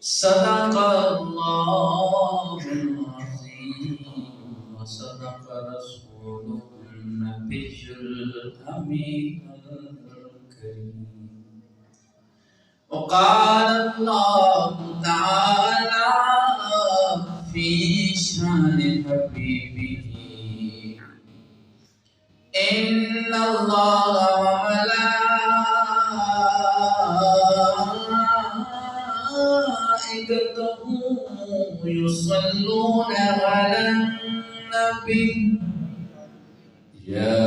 صدق الله العظيم وصدق رسوله النبي الأمين الكريم. وقال الله تعالى في شان حبيبه إن الله وملائكته يصلون على النبي يا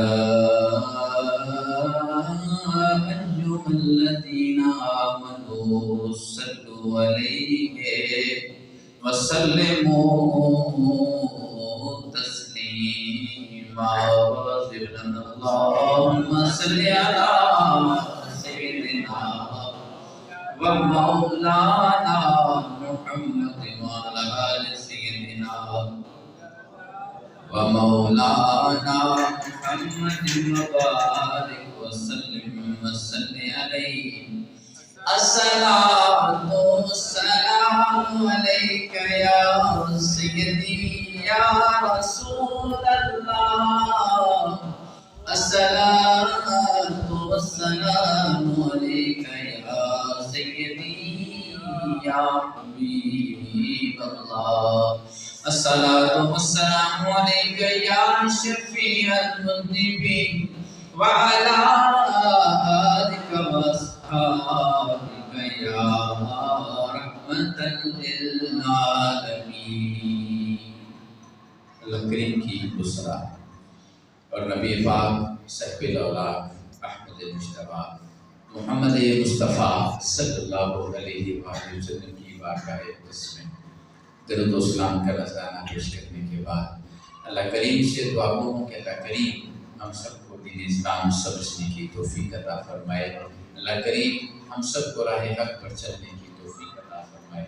أيها الذين آمنوا صلوا عليه وسلموا تسليما. اللهم صل على سيدنا ومولانا محمد وعلى آل سيدنا ومولانا محمد وبارك وسلم عليه. الصلاة والسلام عليك يا سيدي يا رسول الله. الصلاة والسلام عليك يا سيدي يا حبيب الله. الصلاة والسلام عليك يا شفيع المذنبين وعلى آلك وأصحابك يا رحمة للعالمين. اللہ کریم کی بسرا اور نبی پاک صاحب الاولاق احمد مجتبیٰ محمد مصطفیٰ صلی اللہ علیہ وآلہ وسلم کی بارگاہ اقدس میں درود و سلام کا رضانہ پیش کرنے کے بعد اللہ کریم سے دعا کروں کہ اللہ کریم ہم سب کو دین اسلام سمجھنے کی توفیق عطا فرمائے. اللہ کریم ہم سب کو راہ حق پر چلنے کی توفیق عطا فرمائے.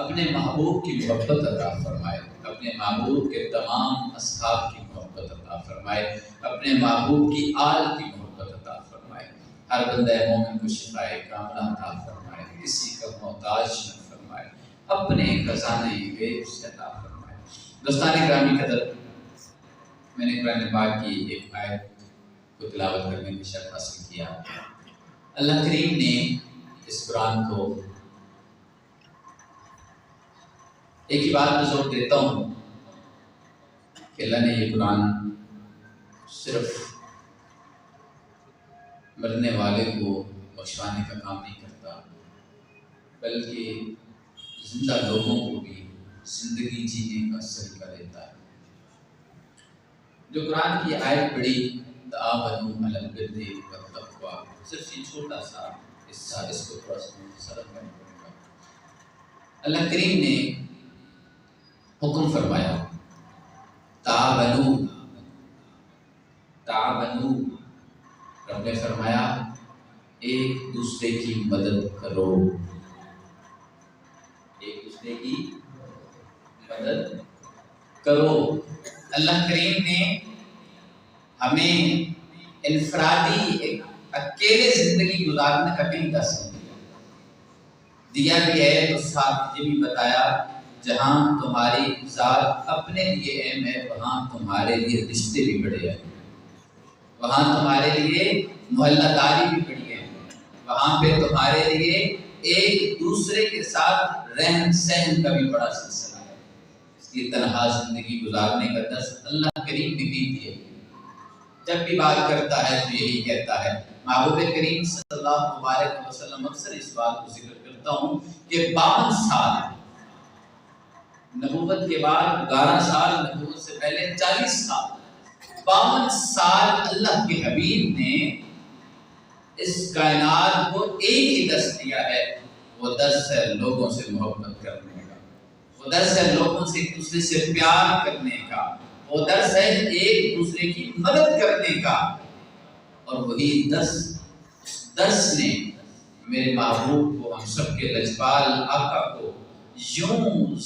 اپنے محبوب کی محبت عطا فرمائے. اپنے محبوب کے تمام اصحاب کی محبت عطا فرمائے. اپنے محبوب کی آل کی محبت عطا فرمائے. ہر بندہ مومن کو شفائے کاملہ عطا فرمائے. کسی کا محتاج نہ فرمائے. اپنے خزانہ غیب سے عطا فرمائے. دوستان گرامی قدر، میں نے قرآن پاک کی ایک آیت کو تلاوت کرنے کی شرف حاصل کیا. اللہ کریم نے اس قرآن کو ایک ہی بات میں زور دیتا ہوں کہ اللہ نے یہ قرآن صرف مرنے والے کو بخشوانے کا کام نہیں کرتا، بلکہ زندہ لوگوں کو بھی زندگی جینے کا سلیقہ دیتا ہے. جو قرآن کی آیت پڑھی تعاونوا علی البر والتقوی، صرف یہ چھوٹا سا حصہ، اس کو تھوڑا سا مختصر کرنا پڑے گا. اللہ کریم نے حکم فرمایا تعاونوا. رب نے فرمایا ایک دوسرے کی مدد کرو. ایک دوسرے کی مدد کرو. اللہ کریم نے ہمیں انفرادی اکیلے زندگی گزارنے کا کہیں درس دیا بھی ہے، تو ساتھ یہ بھی بتایا جہاں تمہاری ذات اپنے لیے اہم ہے وہاں تمہارے لیے رشتے بھی بڑے ہیں، وہاں تمہارے لیے محلہ داری بھی بڑی ہے، وہاں پہ تمہارے لیے ایک دوسرے کے ساتھ رہن سہن کا بھی بڑا سلسلہ ہے. اس کی تنہا زندگی گزارنے کا درس اللہ کریم نے بھی دیا. جب بھی بات کرتا ہے تو یہی کہتا ہے. محبوب کریم صلی اللہ علیہ وسلم اکثر اس بات کو ذکر کرتا ہوں کہ 52 سال نبوت کے بعد 11 سال نبوت سے پہلے 40 سال 52 سال اللہ کے حبیب نے اس کائنات کو ایک ہی درس دیا ہے. وہ درس ہے لوگوں سے محبت کرنے کا، وہ درس ہے لوگوں سے ایک دوسرے سے پیار کرنے کا، وہ درس ہے ایک دوسرے کی مدد کرنے کا. اور وہی درس نے میرے محبوب کو، ہم سب کے لجپال آقا کو یوں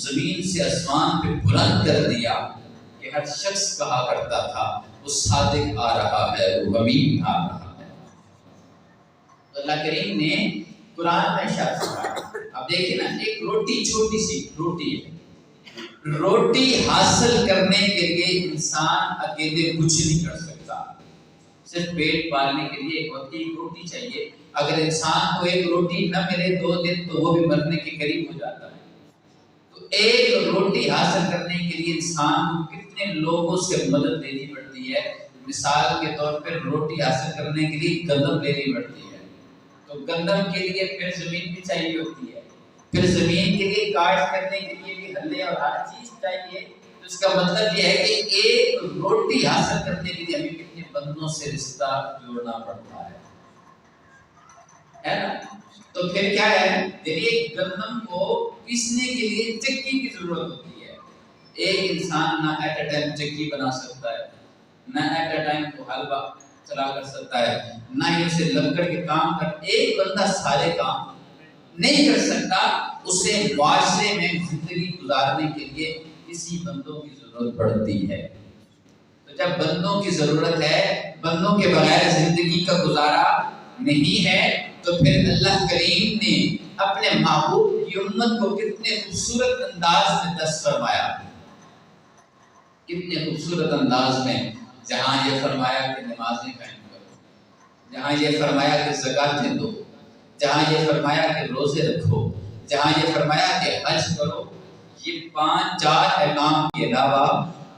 زمین سے آسمان پہ بلند کر دیا کہ ہر شخص کہا کرتا تھا وہ صادق آ رہا ہے، وہ امین آ رہا ہے. اللہ کریم نے قرآن میں ارشاد فرمایا، اب دیکھیں نا، ایک روٹی، چھوٹی سی روٹی ہے، روٹی حاصل کرنے کے لیے انسان اکیلے کچھ نہیں کر سکتا، صرف پیٹ پالنے کے لیے ایک وقت ایک روٹی چاہیے۔ اگر انسان کو ایک روٹی نہ ملے 2 دن تو وہ بھی مرنے کے قریب ہو جاتا ہے۔ تو ایک روٹی حاصل کرنے کے لیے انسان کو کتنے لوگوں سے مدد لینی پڑتی ہے۔ مثال کے طور پر روٹی حاصل کرنے کے لیے گندم لینی پڑتی ہے، تو گندم کے لیے پھر زمین بھی چاہیے ہوتی ہے، پھر زمین کے لیے کاشت کرنے کے لیے بھی ہلے اور ہر چیز چاہیے۔ تو اس کا مطلب یہ ہے کہ ایک روٹی حاصل کرنے کے لیے ہمیں کتنے بندوں سے رشتہ جوڑنا پڑتا ہے نا؟ تو پھر کیا ہے، دیکھیے گندم کو پیسنے کے لیے چکی کی ضرورت ہوتی ہے۔ ایک انسان نہ ایٹ اے ٹائم چکی بنا سکتا ہے، نہ ایٹ اے ٹائم کو حلوہ چلا کر سکتا ہے، نہ ہی اسے لکڑ کے کام کر، ایک بندہ سارے کام نہیں کر سکتا۔ اسے معاشرے میں زندگی گزارنے کے لیے کسی بندوں کی ضرورت پڑتی ہے۔ تو جب بندوں کی ضرورت ہے، بندوں کے بغیر زندگی کا گزارا نہیں ہے، تو پھر اللہ کریم نے اپنے محبوب کی امت کو کتنے خوبصورت انداز میں دست فرمایا، کتنے خوبصورت انداز میں، جہاں یہ فرمایا کہ نمازیں قائم کرو، جہاں یہ فرمایا کہ زکاتیں دو، جہاں یہ فرمایا کہ روزے رکھو، جہاں یہ فرمایا کہ حج کرو۔ یہ 5-4 احکام کے علاوہ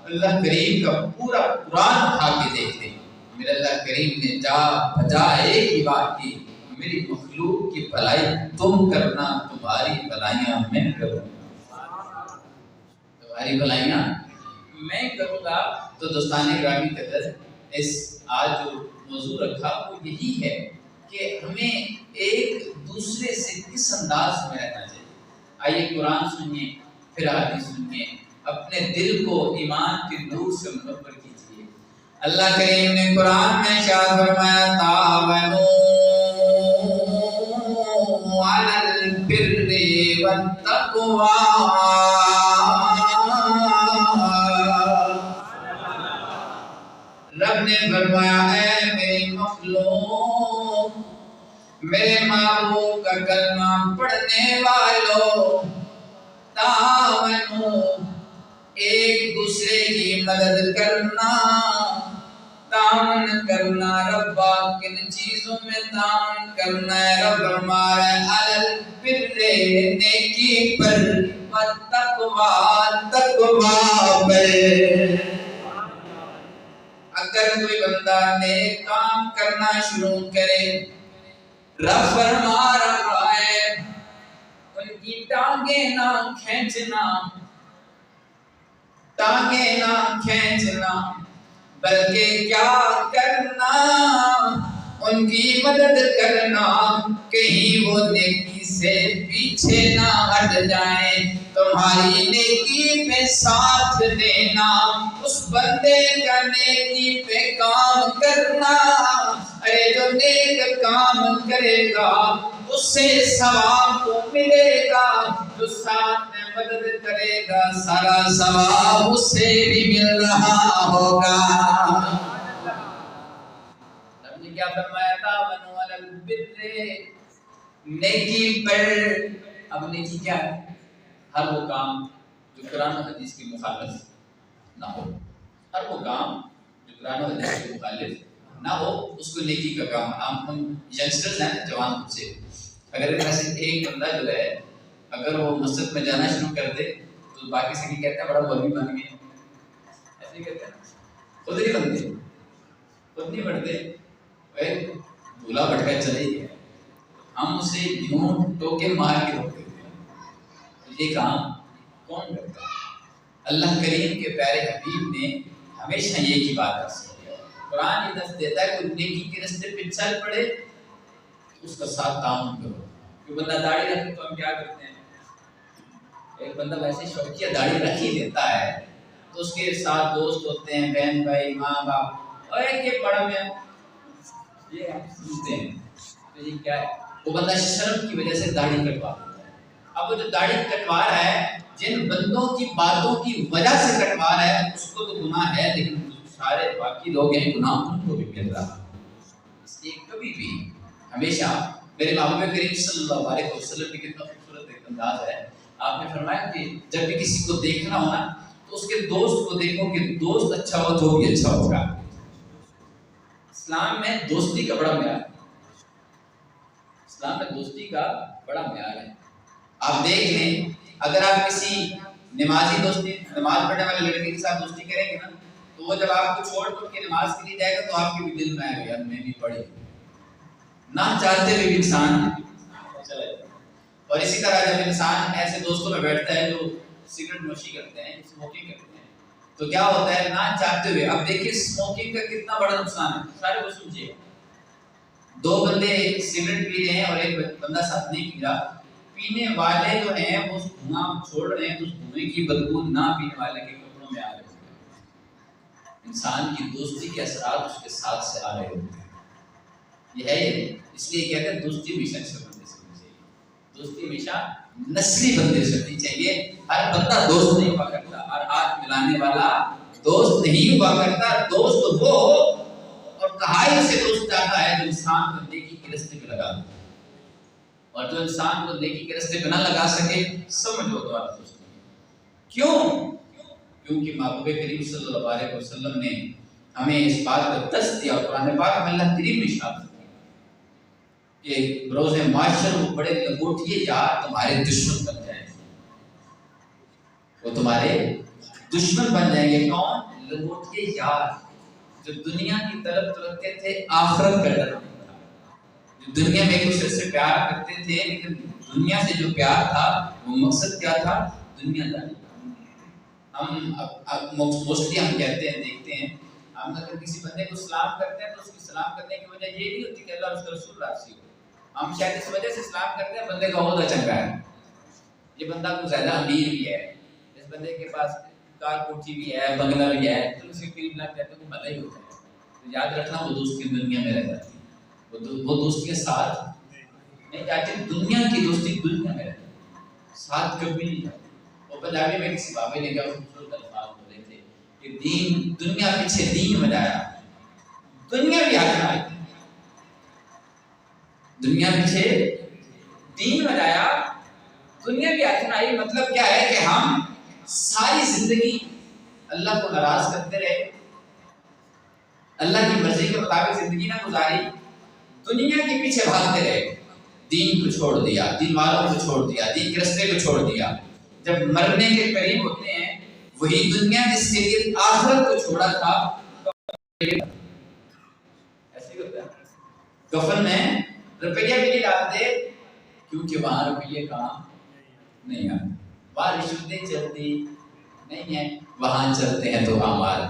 اللہ کریم کا پورا قرآن اٹھا کے دیکھ لیں، میرے اللہ کریم نے جا بجا ایک ہی بات کی، میری مخلوق کی بھلائی تم کرنا، تمہاری بھلائیاں میں کروں گا، تمہاری بھلائیاں میں کروں گا۔ تو دوستان گرامی قدر، اس آج جو موضوع رکھا وہ یہی ہے کہ ہمیں ایک دوسرے سے کس انداز میں رہنا چاہیے۔ آئیے قرآن سنیے، پھر حدیث سنیے، اپنے دل کو ایمان کے نور سے منور کیجیے۔ اللہ کریم نے قرآن میں ارشاد فرمایا، تعاونوا علی البر والتقوی، رب نے فرمایا اے میری مخلوق، میرے محبوب کا کلمہ پڑھنے والوں، تعاونوا، ایک دوسرے کی مدد کرنا، تعاون کرنا۔ ربا کن چیزوں میں تعاون کرنا ہے؟ رب فرما رہا ہے علی البر، نیکی پر، والتقوی، تقوی پر۔ اگر کوئی بندہ نیک کام کرنا شروع کرے، رب فرما رہا ہے ان کی ٹانگیں نہ کھینچنا، ٹانگیں نہ کھینچنا، بلکہ کیا کرنا، ان کی مدد کرنا، کہیں وہ نیکی سے پیچھے نہ ہٹ جائیں، تمہاری نیکی پہ ساتھ دینا، اس بندے کا نیکی پہ کام کرنا۔ ارے جو نیک کام کرے گا اس سے ثواب تو ملے گا، جو ساتھ میں مدد کرے گا سارا ثواب اس سے بھی مل رہا ہوگا۔ رب نے کیا فرمایا تھا؟ تعاونوا علی البر، نیکی پر۔ اب نیکی کیا ہے؟ ہر وہ کام جو قرآن و حدیث کی مخالف نہ ہو، ہر وہ کام جو قرآن و حدیث کی مخالف نہ ہو، اس کو نیکی کا کام۔ ہم ینگسٹرز ہیں، جوان بچے، اگر ایسے ایک بندہ جو ہے اگر وہ مسجد میں جانا شروع کر دے تو باقی سے کہتے ہیں بڑا مولوی بن گئے، ایسے کہتے ہیں، خود نہیں بنتے، خود نہیں بڑھتے، بھولا بھٹکا چلے گیا، ہم اسے یوں ٹوکے مار کے روک دیتے ہیں۔ یہ کام کون کرتا ہے؟ اللہ کریم کے پیارے حبیب نے ہمیشہ یہ کی بات ہے، قرآن یہ دست دیتا ہے کہ نیکی کے راستے پہ چل پڑے اس کا ساتھ تعاون کرو۔ کوئی بندہ داڑھی رکھے تو ہم کیا کرتے ہیں؟ ایک بندہ ویسے شوقیہ داڑھی رکھ ہی لیتا ہے تو اس کے ساتھ دوست ہوتے ہیں، بہن بھائی، ماں باپ، اور ایک یہ پڑھا میں یہ ہم سنتے ہیں، تو یہ کیا ہے؟ وہ بندہ شرم کی وجہ سے داڑھی کٹوا دیتا ہے۔ اب وہ جو داڑھی کٹوا رہا ہے، جن بندوں کی باتوں کی وجہ سے کٹوا رہا ہے اس کو تو گناہ ہے، لیکن سارے باقی لوگ ہیں گناہ ان کو بھی مل رہا ہے۔ اس لیے کبھی بھی ہمیشہ میرے محبوب کریم صلی اللہ علیہ وسلم کی کتنا خوبصورت ایک انداز ہے. آپ نے فرمایا کہ جب بھی کسی کو دیکھنا ہو نا تو اس کے دوست کو دیکھو کہ دوست اچھا ہو تو بھی اچھا ہوگا. اسلام میں دوستی کا بڑا معیار ہے. اسلام میں دوستی کا بڑا معیار ہے. آپ دیکھ لیں اگر آپ کسی نماز پڑھنے والے لڑکے کے ساتھ دوستی کریں گے نا تو وہ جب آپ کو چھوڑ کر کے نماز کے لیے جائے گا تو آپ کے بھی دل میں آئے گا یار میں بھی پڑھی نہ چاہتے ہوئے بھی انسان چلا جائے. اور اسی طرح جب انسان ایسے دوستوں میں بیٹھتا ہے جو سگریٹ نوشی کرتے ہیں اسموکنگ کرتے ہیں تو کیا ہوتا ہے نہ چاہتے ہوئے. اب دیکھیے اسموکنگ کا کتنا بڑا نقصان ہے. سارے کو سمجھیے دو بندے سگریٹ پی رہے ہیں اور ایک بندہ ساتھ نہیں پی رہا. پینے والے جو ہیں وہ دھواں چھوڑ رہے ہیں تو اس دھوئیں کی بدبو نہ پینے والے کے کپڑوں میں آ رہے ہیں. انسان کی دوستی کے اثرات اس کے ساتھ سے آ رہے ہوتے ہیں. یہ ہے اس لیے کہتے ہیں دوستی ہمیشہ اچھے بندے سے ہونی چاہیے. دوستی ہمیشہ نسلی بندے سے ہونی چاہیے. ہر بندہ دوست نہیں ہوا کرتا. ہر ہاتھ ملانے والا دوست نہیں ہوا کرتا. دوست وہ ہو اور کہائی سے دوست چاہتا ہے جو انسان کو نیکی کے راستے پہ لگا دے. اور جو انسان کو نیکی کے راستے پہ نہ لگا سکے سمجھو تمہارا دوست نہیں. کیوں؟ کیونکہ محبوب کریم صلی اللہ علیہ وسلم نے ہمیں اس بات کا دست دیا. قرآن پاک میں اللہ کریم نے ارشاد کہ روز معاشر وہ بڑے لنگوٹیے یار تمہارے دشمن بن جائیں گے. وہ تمہارے دشمن بن جائیں گے. کون؟ لنگوٹیے یار جو دنیا کی طرف تو رکھتے تھے آخرت کا ڈر نہیں تھا. جو دنیا میں ایک دوسرے سے پیار کرتے تھے لیکن دنیا سے جو پیار تھا وہ مقصد کیا تھا؟ دنیا داری. ہم موسٹلی ہم کہتے ہیں دیکھتے ہیں ہم اگر کسی بندے کو سلام کرتے ہیں تو اس کی سلام کرنے کی وجہ یہ نہیں ہوتی کہ اللہ اس کا رسول راضی ہو. ہم شاید اس وجہ سے سلام کرتے ہیں بندے کا عہدہ چنگا ہے, یہ بندہ کچھ زیادہ امیر بھی ہے, اس بندے کے پاس کار کوٹھی بھی ہے, بنگلہ بھی ہے, تو اسے فیل نہ کہتے تو بھلا ہی ہوتا ہے. تو یاد رکھنا وہ دوست کی دنیا میں رہ جاتی ہے, وہ دوست کے ساتھ نہیں جاتی. دنیا کی دوستی دنیا میں رہتی ہے, ساتھ کبھی نہیں جاتی. وہ پنجابی میں کسی بابے نے کیا خوبصورت الفاظ بولے تھے کہ دین دنیا پیچھے دین بجایا دنیا بھی ہاتھ نہ آئی. دنیا پیچھے دین بجایا دنیا بھی ہاتھ نہ آئی. مطلب کیا ہے کہ ہم ساری زندگی اللہ کو ناراض کرتے رہے, اللہ کی مرضی کے مطابق زندگی نہ گزاری, دنیا کے پیچھے بھاگتے رہے. دین کو چھوڑ دیا, دین والوں کو چھوڑ دیا, دین کے راستے کو چھوڑ دیا. جب مرنے کے قریب ہوتے ہیں وہی دنیا جس کے لیے آخرت کو چھوڑا تھا ایسے ہوتا ہے. کفن میں روپیہ بھی نہیں ڈالتے کیونکہ وہاں روپیے کام نہیں آتے. وہاں رشوتیں چلتی نہیں ہیں, وہاں چلتے ہیں تو اعمال.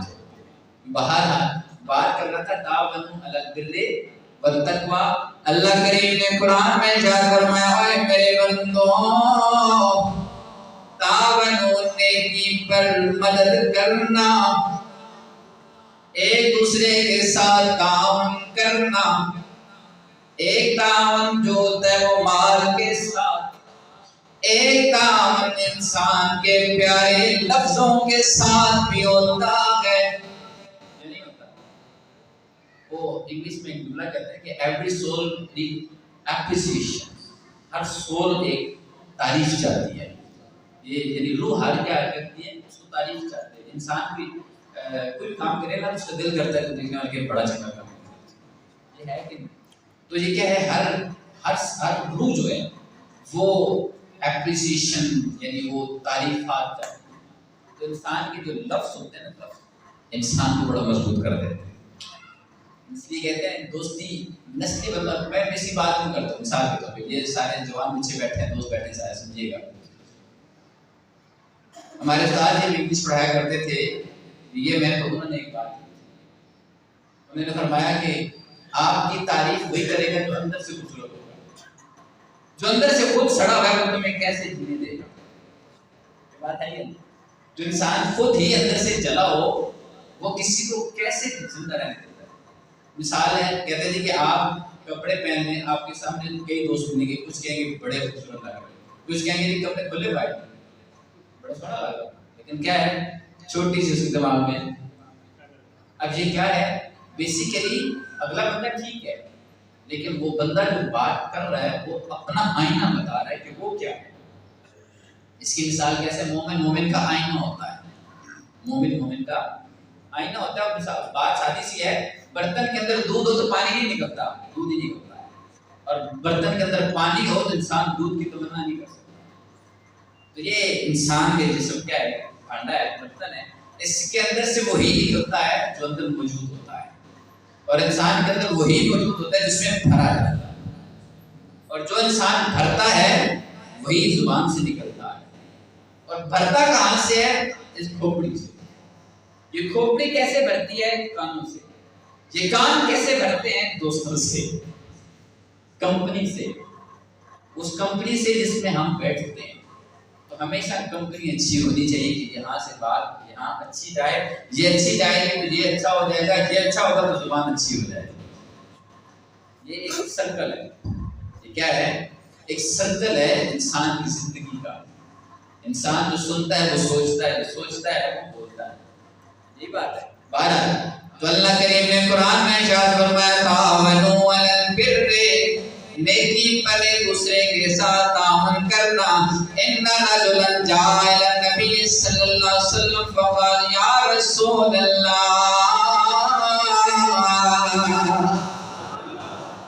باہر بات کر رہا تھا تعاونوا علی البر والتقوی. اللہ کریم نے قرآن میں جا فرمایا ہے میرے بندوں تعاونوا نیکی پر مدد کرنا, ایک دوسرے کے ساتھ تعاون کرنا. ایک تعاون جو ہوتا ہے وہ مال کے ساتھ, ایک تعاون انسان کے پیارے لفظوں کے ساتھ بھی ہوتا ہے. یہ نہیں ہوتا. وہ انگلش میں ایک جملہ کہتے ہیں کہ ایوری سول نیڈ اپریسیشن. ہر سول ایک تعریف چاہتی ہے. یہ یعنی روح ہر کیا کرتی ہے اس کو تعریف چاہتے ہیں. انسان بھی کوئی کام کرے نا اس کا دل کرتا ہے تو دیکھنے والے کہ بڑا چنگا کام کرتا ہے. یہ ہے کہ تو یہ کیا ہے ہر روح جو ہے وہ اپریسیشن یعنی وہ تعریفات چاہتی ہے. تو انسان کے جو لفظ ہوتے ہیں نا لفظ انسان کو بڑا مضبوط کر دیتے ہیں. اس لیے کہتے ہیں دوستی نسلی بندہ. میں اسی بات کو کرتا ہوں مثال کے طور پہ. یہ سارے جوان پیچھے بیٹھے ہیں دوست بیٹھے سارے سمجھیے گا. ہمارے استاد جب انگلش پڑھایا کرتے تھے یہ میں تو انہوں نے ایک بات کی, انہوں نے فرمایا کہ آپ کی تعریف وہی کرے گا جو اندر سے خوبصورت ہوگا. جو اندر سے خود سڑا ہوا ہے وہ تمہیں کیسے جینے دے گا. یہ بات ہے یہ جو انسان خود ہی اندر سے جلا ہو وہ کسی کو کیسے زندہ رہنے دیتا ہے. مثال ہے کہتے تھے کہ آپ کپڑے پہننے آپ کے سامنے کئی دوست ملیں گے, کچھ کہیں گے بڑے خوبصورت لگ رہے ہیں, کچھ کہیں گے کپڑے کھلے پائے بڑا سونا لگا, لیکن کیا ہے چھوٹی سی اس کے دماغ میں. اب یہ کیا ہے بیسیکلی اگلا بندہ ٹھیک ہے لیکن وہ بندہ جو بات کر رہا ہے وہ اپنا آئینہ بتا رہا ہے کہ وہ کیا ہے. اس کی مثال کیسے؟ مومن کا آئینہ ہوتا ہے. مومن کا آئینہ ہوتا ہے. مثال بات سادی سی ہے، برتن کے اندر دودھ ہو تو پانی نہیں نکلتا، دودھ ہی نکلتا ہے. اور برتن کے اندر پانی ہو تو انسان دودھ کی تمنا نہیں کر سکتا. تو یہ انسان کے جسم کیا ہے؟ بھانڈا ہے، برتن ہے. اس کے اندر سے وہی نکلتا ہے جو اندر موجود ہوتا ہے، اور انسان کے اندر وہی موجود ہوتا ہے جس میں بھرا جاتا ہے. اور جو انسان بھرتا ہے وہی زبان سے نکلتا ہے. اور بھرتا کہاں سے ہے؟ اس کھوپڑی سے. یہ کھوپڑی کیسے بھرتی ہے؟ کانوں سے. یہ کان کیسے بھرتے ہیں؟ دوستوں سے، کمپنی سے. اس کمپنی سے جس میں ہم بیٹھتے ہیں. تو ہمیشہ کمپنی اچھی ہونی چاہیے کہ یہاں سے بات یہاں اچھی جائے، یہ اچھی جائے گی تو یہ اچھا ہو جائے گا، یہ اچھا ہوگا تو زبان اچھی ہو جائے گی. یہ ایک سرکل ہے. یہ کیا ہے؟ ایک سرکل ہے انسان کی زندگی کا. انسان جو سنتا ہے وہ سوچتا ہے، جو سوچتا ہے وہ بولتا ہے. یہی بات ہے. بہرحال تو اللہ کریم نے قرآن میں ارشاد فرمایا تعاونوا علی البر، نیکی پر ایک دوسرے کے ساتھ تعاون کرنا. ان رجلا جاء الی النبی صلی اللہ علیہ وسلم فقال یا رسول اللہ،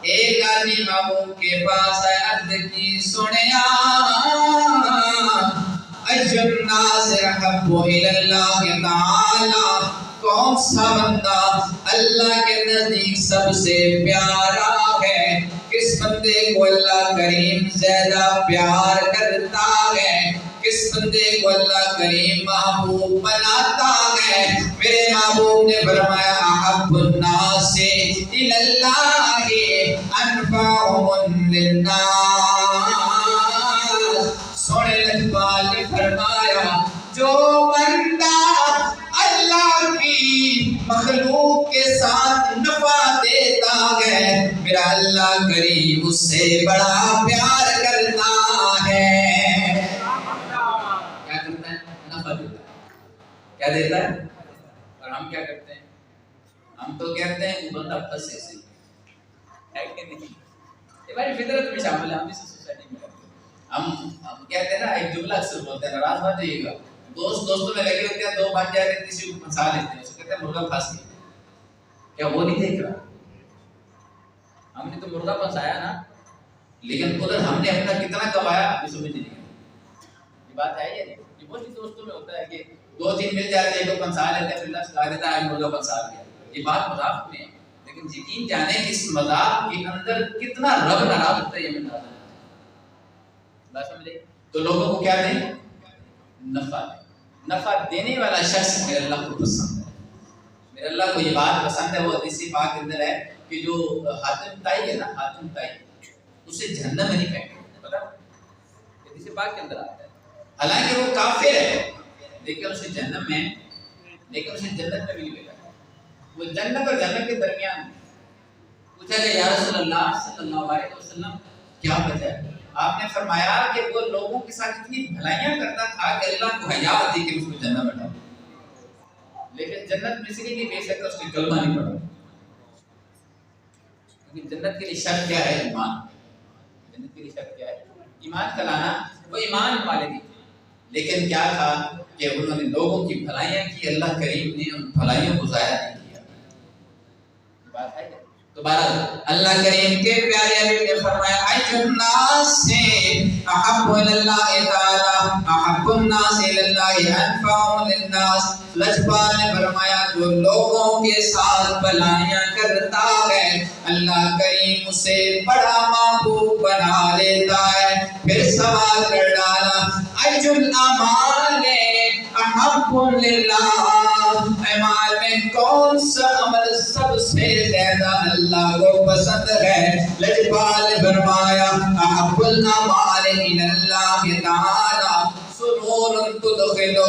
ایک آدمی محبوب کے پاس آیا، عرض کی سنیا ایُّ الناس احب الی اللہ تعالی، کون سا بندہ اللہ کے نزدیک سب سے پیارا ہے؟ کس بندے کو اللہ کریم زیادہ پیار کرتا ہے؟ کس بندے کو اللہ کریم محبوب بناتا ہے؟ میرے محبوب نے فرمایا احب الناس الی اللہ انفعهم للناس. سونے اقبال نے فرمایا جو بندہ اللہ کی مخلوق کے ساتھ نفع دیتا ہے میرا اللہ کریم اس سے بڑا پیار کرتا ہے. کیا کرتا ہے؟ نفع دیتا ہے. کیا دیتا ہے؟ اور ہم کیا کرتے ہیں؟ ہم تو کہتے ہیں وہ بندہ پھنسے سے ہے کہ نہیں. یہ ہماری فطرت میں شامل ہے. ہم اس سوسائٹی میں ہم کہتے ہیں نا، ایک جملہ اکثر بولتے ہیں، ناراض مت ہوئیے گا. دوستوں میں لگے ہوتے ہیں، دو بن جائے گا، کسی کو پھنسا لیتے ہیں، اسے کہتے ہیں مرغا پھنس گیا. کیا وہ نہیں دیکھ رہا؟ ہم نے تو مرغا پھنسایا نا، لیکن ادھر ہم نے اپنا کتنا کمایا ابھی سمجھ نہیں آئی. یہ بات ہے یا نہیں؟ یہ بہت سی دوستوں میں ہوتا ہے کہ دو تین مل جاتے ہیں، ایک کو پھنسا لیتے ہیں، پھر اللہ سکھا دیتا ہے مرغا پھنسا دیا. یہ بات مذاق میں ہے، لیکن یقین جانے کہ اس مذاق کے اندر کتنا رب ناراض ہوتا ہے. یہ میں بات سمجھے؟ تو لوگوں کو کیا دیں؟ نفع دیں. نفع دینے والا شخص میرے اللہ کو پسند ہے. میرے اللہ کو یہ بات پسند ہے. وہ حدیث پاک کے اندر ہے کہ جو حاتم طائی ہے نا، حاتم طائی اسے جہنم میں نہیں پھینکتے. پتا حدیث پاک کے اندر آتا ہے. حالانکہ وہ کافر ہے لیکن اسے جہنم میں، لیکن اسے جنت میں بھی نہیں بھیجا. وہ جنت اور جہنم کے درمیان. پوچھا کہ یا رسول اللہ صلی اللہ علیہ وسلم کیا وجہ ہے؟ آپ نے فرمایا کہ وہ لوگوں کے ساتھ اتنی بھلائیاں کرتا تھا کہ اللہ کو حیا آتی کہ اس کو جنت میں ڈالے، لیکن جنت میں اس لیے نہیں بھیج سکتا اس نے کلمہ نہیں پڑھا. کیونکہ جنت کے لیے شرط کیا ہے؟ ایمان. جنت کے لیے شرط کیا ہے؟ ایمان کا لانا. وہ ایمان والے نہیں تھے، لیکن کیا تھا کہ انہوں نے لوگوں کی بھلائیاں کی. اللہ کریم نے ان بھلائیوں کو ضائع نہیں کیا. بات ہے تو بہرحال اللہ کریم کے پیارے حبیب نے فرمایا ایُّ الناس احب الی اللہ تعالی احب الناس الی اللہ انفعهم للناس. لجپال نے فرمایا جو لوگوں کے ساتھ بھلائیاں کرتا ہے اللہ کریم اسے بڑا محبوب بنا لیتا ہے. پھر سوال کر ڈالا ایُّ الاعمال احب للہ، اعمال میں کون سا عمل سب سے زیادہ اللہ کو پسند ہے؟ لجپال نے فرمایا احب الاعمال الی اللہ تعالی سرور تدخلہ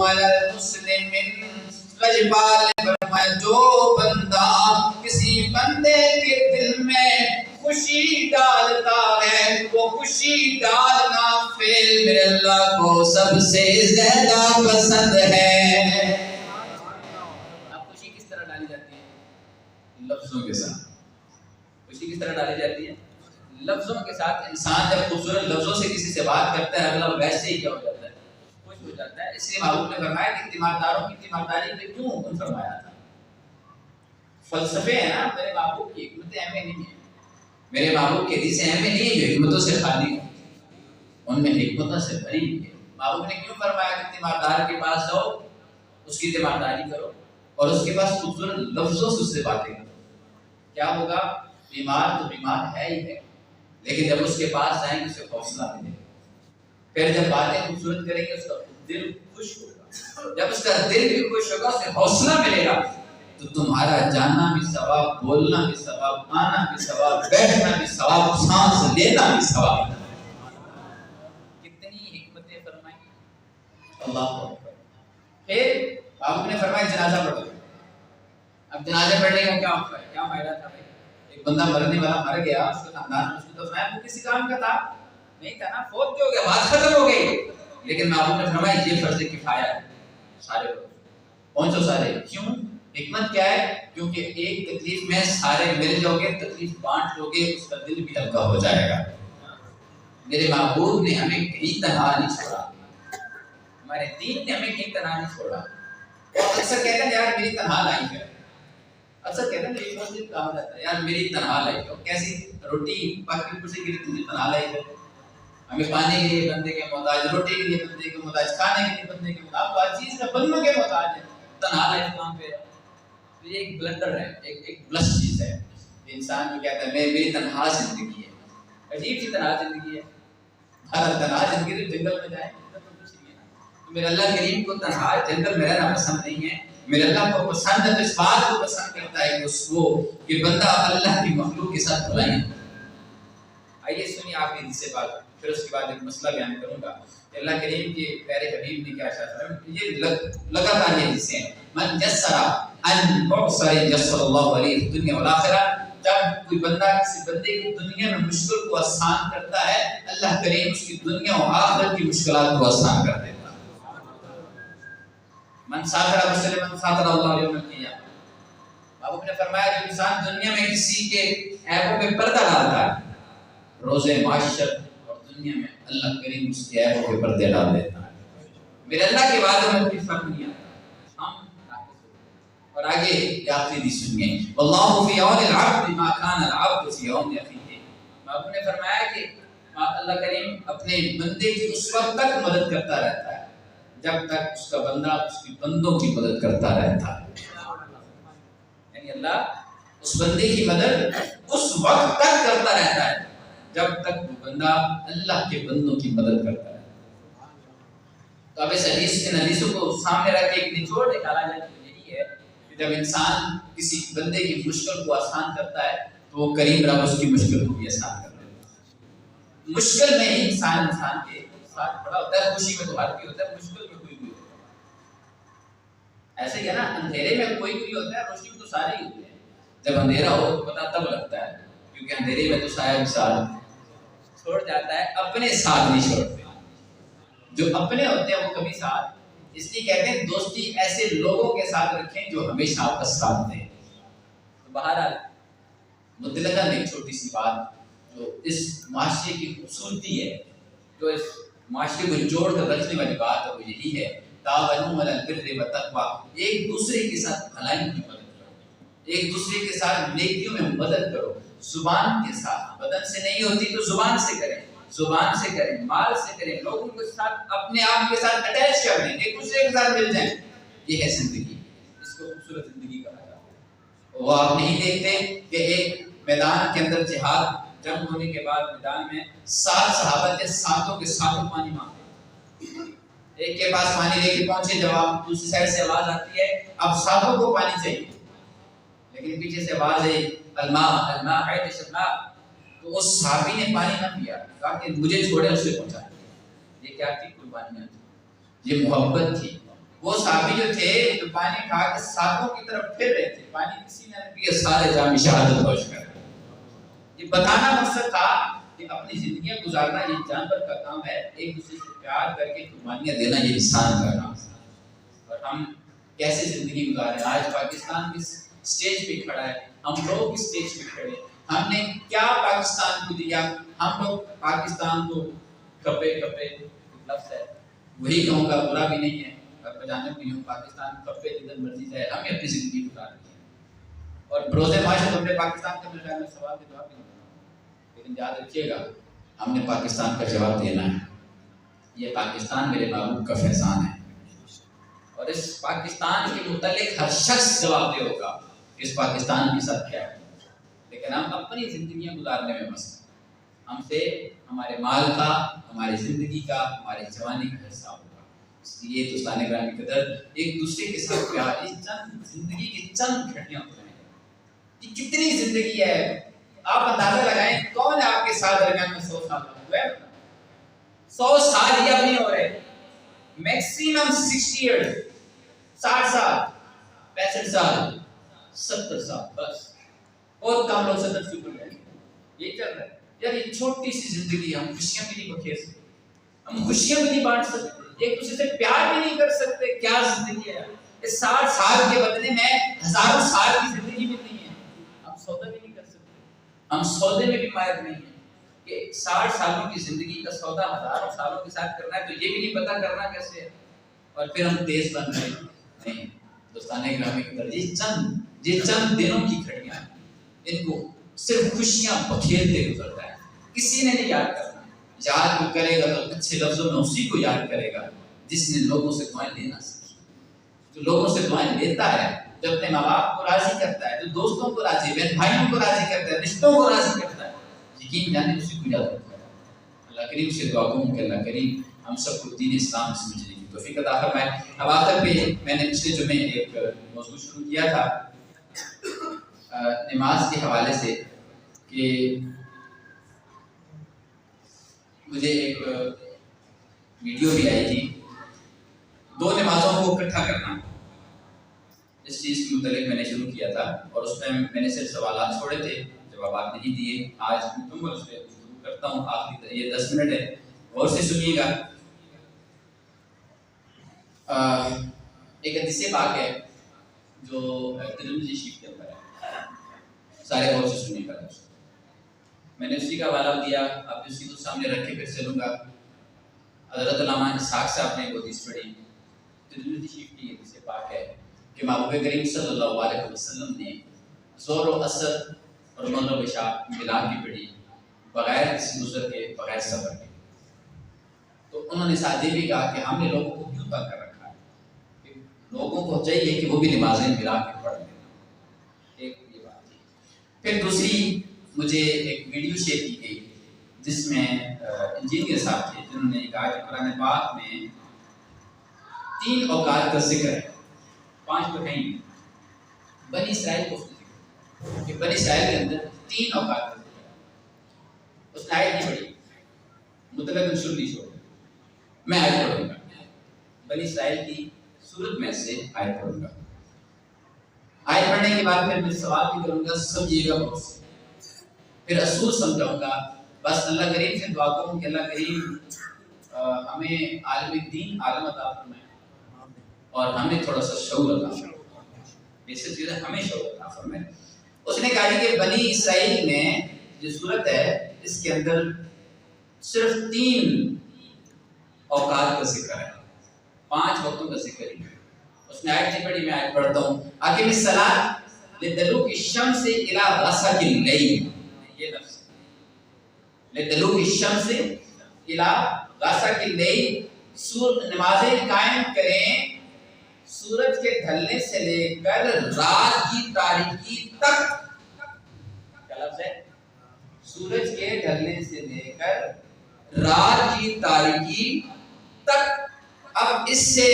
علی المسلم. لجپال نے فرمایا جو بندہ کسی بندے کے دل میں خوشی ڈالتا ہے، وہ خوشی ڈالنا فعل میرے اللہ کو سب سے زیادہ پسند ہے. اب خوشی کس طرح ڈالی جاتی ہے؟ لفظوں کے ساتھ. خوشی کس طرح ڈالی جاتی ہے؟ ساتھ انسان جب خوبصورت لفظوں سے کسی سے بات کرتا ہے اگلا ویسے ہی کیا ہو جاتا ہے، خوش ہو جاتا ہے. اس لیے محبوب نے فرمایا کہ تیمارداروں کی تیمارداری پہ کیوں حکم فرمایا تھا. فلسفے ہیں نا میرے محبوب کی، حکمتیں اہم نہیں ہیں. میرے محبوب کی حدیثیں اہم نہیں ہیں جو حکمتوں سے خالی ہیں، ان میں حکمتوں سے بھری ہوئی ہے. محبوب نے کیوں فرمایا کہ تیماردار کے پاس جاؤ، اس کی تیمارداری کرو اور اس کے پاس خوبصورت لفظوں سے اس سے باتیں کرو. کیا ہوگا؟ بیمار تو بیمار ہے ہی ہے، لیکن جب اس کے پاس جائیں گے اسے حوصلہ ملے گا. پھر جب باتیں خوبصورت کریں گے اس کا دل خوش ہوگا. جب اس کا دل بھی خوش ہوگا اسے حوصلہ ملے گا تو تمہارا جانا بھی ثواب، بولنا بھی ثواب، آنا بھی ثواب، بیٹھنا بھی ثواب، سانس لینا بھی ثواب. کتنی حکمتیں فرمائیں. اللہ اکبر. پھر آپ نے فرمایا جنازہ پڑھو. اب جنازہ پڑھنے کا کیا فائدہ تھا؟ ایک بندہ مرنے والا مر گیا، اس کا خاندان اس کو دفنایا، وہ کسی کام کا تھا نہیں تھا نا، فوت ہو گیا، بات ختم ہو گئی. لیکن محبوب نے فرمایا یہ فرض کفایہ ہے، سارے لوگ پہنچو سارے. کیوں؟ حکمت کیا ہے؟ کیونکہ ایک تکلیف میں سارے مل جاؤ گے، تکلیف بانٹ لو گے، اس کا دل بھی ہلکا ہو جائے گا. میرے محبوب نے ہمیں کہیں تنہا نہیں چھوڑا، ہمارے دین نے ہمیں کہیں تنہا نہیں چھوڑا. اکثر کہتے ہیں یار میری تنہا لائف ہے، اکثر کہتے ہیں میری مسجد کہا جاتا ہے یار میری تنہا لائف ہے. کیسی روٹی پاکی پوچھے گی تجھے تنہا لائف ہے. ہمیں پانی کے لیے بندے کے محتاج، روٹی کے لیے بندے کے محتاج، کھانے کے لیے بندے کے محتاج، آپ ہر چیز میں بندوں کے محتاج ہیں. تنہا لائف کہاں پہ ہے؟ تو یہ ایک بلنڈر ہے، ایک بلس چیز ہے. انسان جو کہتا ہے میری تنہا زندگی ہے، عجیب سی تنہا زندگی ہے. ہر تنہا زندگی تو جنگل میں جائیں تو کچھ نہیں ہے. تو میرے اللہ کریم کو تنہا جنگل میں رہنا پسند نہیں ہے. میرے اللہ کو پسند ہے تو اس بات کو پسند کرتا ہے کہ اس کو کہ بندہ اللہ کی مخلوق کے ساتھ بھلائیں. آئیے سنیے آپ کی سے بات، پھر اس کے بعد ایک مسئلہ بیان کروں گا کہ اللہ کریم کے پیارے حبیب نے کیا ارشاد. یہ لگاتار یہ حدیثیں ہیں. من جسر ان بعصر جسر اللہ علیہ دنیا والآخرہ. جب کوئی بندہ کسی بندے کی دنیا میں مشکل کو آسان کرتا ہے، اللہ کریم اس کی دنیا و آخرت کی مشکلات کو آسان کر دیتا ہے. من ساتر مسلم ساتر اللہ یوم القیامہ. آپ نے فرمایا کہ انسان دنیا میں کسی کے عیبوں پہ پردہ ڈالتا ہے، روز معاشر اور دنیا میں اللہ کریم اس کے عیبوں پہ پردے ڈال دیتا ہے. میرے اللہ کے وعدوں میں کوئی فرق نہیں آتا. ہم اور آگے یہ آخری سنیے. واللہ فی عون العبد ما کان العبد فی عون اخیہ. آپ نے فرمایا کہ اللہ کریم اپنے بندے کی اس وقت تک مدد کرتا رہتا ہے جب تک اس کا بندہ اس کی بندوں کی مدد کرتا رہتا ہے. یعنی اللہ اس بندے کی مدد اس وقت تک کرتا رہتا ہے جب تک وہ بندہ اللہ کے بندوں کی مدد کرتا ہے. تو اب اس حدیثوں کو سامنے رکھ کے ایک نچوڑ نکالا جائے تو یہی ہے کہ جب انسان کسی بندے کی مشکل کو آسان کرتا ہے تو وہ کریم رب اس کی مشکل کو بھی آسان کرتا ہے. مشکل میں ہی انسان کے ساتھ کھڑا ہوتا ہے. خوشی میں تو ہر کوئی ہوتا ہے، مشکل میں کوئی ہوتا ہے. ایسے ہی ہے نا، اندھیرے میں کوئی ہوتا ہے، روشنی میں تو سارے ہی ہوتے ہیں. جب اندھیرا ہو تو پتہ تب لگتا ہے، کیونکہ اندھیرے میں تو سایہ بھی ساتھ چھوڑ جاتا ہے، اپنے ساتھ نہیں چھوڑتے. جو اپنے ہوتے ہیں وہ کبھی ساتھ، اس لیے کہتے ہیں دوستی ایسے لوگوں کے ساتھ رکھیں جو ہمیشہ آپ کا ساتھ دیں. تو بہرحال مطلقاً ایک چھوٹی سی بات جو اس معاشرے کی خوبصورتی ہے، جو اس معاشرے کو جوڑ کر رکھنے والی بات ہے، وہ یہی ہے تعاونوا علی البر والتقوی. ایک دوسرے کے ساتھ بھلائی کی مدد کرو، ایک دوسرے کے ساتھ نیکیوں میں مدد کرو. زبان کے ساتھ، بدن سے نہیں ہوتی تو زبان سے کریں، زبان سے کریں، مال سے کریں، لوگوں کے ساتھ اپنے آپ کے ساتھ اٹیچ کر دیں، ایک دوسرے کے ساتھ مل جائیں. یہ ہے زندگی، اس کو خوبصورت زندگی کہا جاتا ہے. وہ آپ نہیں دیکھتے کہ ایک میدان کے اندر جہاد جنگ ہونے کے بعد میدان میں 7 صحابہ تھے، ساتوں کے ساتوں پانی مانگتے. ایک کے پاس پانی لے کے پہنچے، جواب دوسری سائڈ سے آواز آتی ہے اب ساتوں کو پانی چاہیے، لیکن پیچھے سے آواز ہے الماء الماء حیث الماء. تو اس صحابی نے پانی نہ پیا، کہا کہ مجھے چھوڑے اسے پہنچا. یہ کیا تھی؟ قربانیاں تھی، یہ محبت تھی. وہ صحابی جو تھے جو پانی کھا کے ساتوں کی طرف پھر رہے تھے، پانی کسی نے نہ پیا، سارے جام شہادت نوش کر. یہ بتانا مقصد تھا کہ اپنی زندگیاں گزارنا یہ جانور کا کام ہے، ایک دوسرے سے پیار کر کے قربانیاں دینا یہ انسان کا کام ہے. اور ہم کیسے زندگی گزارے؟ آج پاکستان کس سٹیج پہ کھڑا ہے، ہم لوگ کس سٹیج پہ کھڑے ہیں. ہم نے کیا پاکستان کو دیا؟ ہم لوگ پاکستان کو کپے لفظ ہے وہی کہوں گا، برا بھی نہیں ہے، بجانے بھی ہوں، پاکستان کپے جدھر مرضی جائے، ہمیں اپنی زندگی گزار رہی ہے اور بروز معاشرت ہم نے پاکستان کا مل رہا ہے. میں سوال کے جواب نہیں دوں، لیکن یاد رکھیے گا ہم نے پاکستان کا جواب دینا ہے. یہ پاکستان میرے محبوب کا فیضان ہے اور اس پاکستان کے متعلق ہر شخص جواب دے ہوگا کہ اس پاکستان کے ساتھ کیا ہے. لیکن ہم اپنی زندگیاں گزارنے میں مست ہیں. ہم سے ہمارے مال کا، ہماری زندگی کا، ہماری جوانی کا حصہ ہوگا. اس لیے دوستان گرامی قدر، ایک دوسرے کے ساتھ پیار، اس چند زندگی کی چند گھڑیاں ہوتے ہیں. یہ کتنی زندگی ہے، آپ اندازہ لگائیں کون ہے آپ کے ساتھ درمیان میں 100 سال کا ہوا ہے؟ 100 سال یا نہیں ہو رہے، میکسیمم 60 ایئرز، 60 سال، 65 سال، 70 سال، بس. اور کم لوگ 70 سے اوپر گئے. یہ چل رہا ہے یار. یہ چھوٹی سی زندگی، ہم خوشیاں بھی نہیں بکھیر سکتے، ہم خوشیاں بھی نہیں بانٹ سکتے، ایک دوسرے سے پیار بھی نہیں کر سکتے. کیا زندگی ہے اس 60 سال کے بدلے میں ہزاروں سال کی زندگی بھی نہیں ہے. ہم سودا بھی نہیں کر سکتے، ہم سودے میں بھی ماہر نہیں ہیں کہ 60 سالوں کی زندگی کا سودا ہزاروں سالوں کے ساتھ کرنا ہے. تو یہ بھی نہیں پتا کرنا کیسے ہے، اور پھر ہم تیز بن رہے نہیں. دوستان گرامی کی طرح یہ چند دنوں کی گھڑیاں ہیں، ان کو صرف خوشیاں بکھیرتے گزرتا ہے. کسی نے نہیں یاد کرنا. یاد کو کرے گا تو اچھے لفظوں میں اسی کو یاد کرے گا جس نے لوگوں سے دعائیں لینا سیکھی. جو لوگوں سے دعائیں لیتا ہے، جو اپنے ماں باپ کو راضی کرتا ہے، جو دوستوں کو راضی، بہن بھائیوں کو راضی کرتا ہے، رشتوں کو راضی کرتا ہے، یقین جانے اسی کو یاد رکھتا ہے. اللہ کریم سے دعا کروں کہ اللہ کریم ہم سب کو دین اسلام سمجھنے کی توفیق عطا فرمائے. اب آخر پہ میں نے پچھلے جمعے ایک موضوع شروع کیا تھا نماز کے حوالے سے کہ مجھے ایک ویڈیو بھی آئی تھی 2 نمازوں کو اکٹھا کرنا. اس چیز کے متعلق میں نے شروع کیا تھا اور اس میں میں نے صرف سوالات چھوڑے تھے، جوابات نہیں دیے. آج مکمل اس پہ شروع کرتا ہوں. آخری یہ 10 منٹ ہے، غور سے سنیے گا. ایک حدیث پاک ہے جو ترمذی شریف کے اندر ہے، سارے غور سے سنیے گا. میں نے اسی کا حوالہ دیا، آپ اسی کو سامنے رکھ کے پھر چلوں گا. حضرت علامہ اسحاق صاحب نے وہ حدیث پڑھی، ترمذی شریف کی حدیث پاک ہے کہ محبوب کریم صلی اللہ علیہ وسلم نے ظہر و عصر اور مغرب و عشاء ملا کے پڑھی بغیر کسی عذر کے، بغیر سفر کے. تو انہوں نے ساتھ یہ بھی کہا کہ ہم نے لوگوں کو کیوں تنگ کر رکھا ہے کہ لوگوں کو چاہیے کہ وہ بھی نمازیں ملا کے پڑھ لیں. ایک یہ بات تھی. پھر دوسری مجھے ایک ویڈیو شیئر کی گئی جس میں انجینئر صاحب تھے جنہوں نے کہا کہ قرآن پاک میں 3 اوقات کا ذکر ہے، 5 تو نہیں. بنی اسرائیل کو ذکر کہ بنی اسرائیل کے اندر 3 اوقات کا ذکر ہے. اس نے آیت نہیں پڑھی، مطلب شروعی چھوڑ. میں آیت پڑھوں گا، بنی اسرائیل کی صورت میں سے آیت پڑھوں گا. آیت پڑھنے کے بعد پھر میں سوال بھی کروں گا، سمجھیے گا بہت سے، پھر اصول سمجھاؤں گا. بس اللہ کریم سے دعا کروں کہ اللہ کریم ہمیں عالم دین عالم عطا فرمائے اور ہمیں تھوڑا سا شعور عطا فرمائے. بیسک چیزیں ہمیں شعور عطا فرمائے. اس نے کہا کہ بنی اسرائیل میں جو صورت ہے اس کے اندر صرف 3 اوقات کا ذکر ہے، 5 وقتوں کا ذکر ہی ہے. اس نے آیت نہیں پڑھی، میں آیت پڑھتا ہوں. اقیم الصلاۃ لدلوک الشمس الی غسق اللیل. یہ لفظ لدلوک الشمس الی غسق اللیل، نمازیں قائم کریں سورج کے ڈھلنے سے لے کر رات کی تاریکی تک. کیا لفظ ہے؟ سورج کے ڈھلنے سے لے کر رات کی تاریکی تک. اب اس سے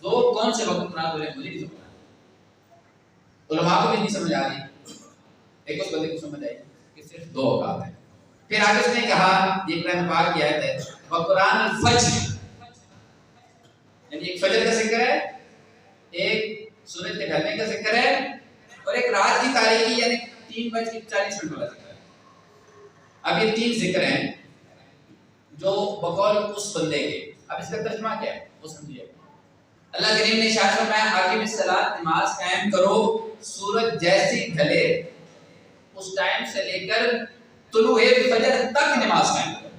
2 کون سے وقت مراد ہو رہے ہیں مجھے نہیں سمجھ. علماء کو بھی نہیں سمجھ آ رہی، ایک اس بندے کو سمجھ آئی کہ صرف 2 اوقات ہیں. پھر آگے اس نے کہا، یہ قرآن پاک کی آیت ہے، وقرآن الفجر، یعنی ایک فجر کا ذکر ہے، ایک سورج کے ڈھلنے کا ذکر ہے، اور ایک رات کی تاریکی یعنی 3:40 والا ذکر ہے. اب یہ 3 ذکر ہیں جو بقول اس بندے کے. اب اس کا ترجمہ کیا ہے وہ سمجھیے. اللہ کریم نے ارشاد فرمایا اقیم الصلاۃ، نماز قائم کرو سورج جیسی ڈھلے اس ٹائم سے لے کر طلوع فجر تک نماز قائم کرو۔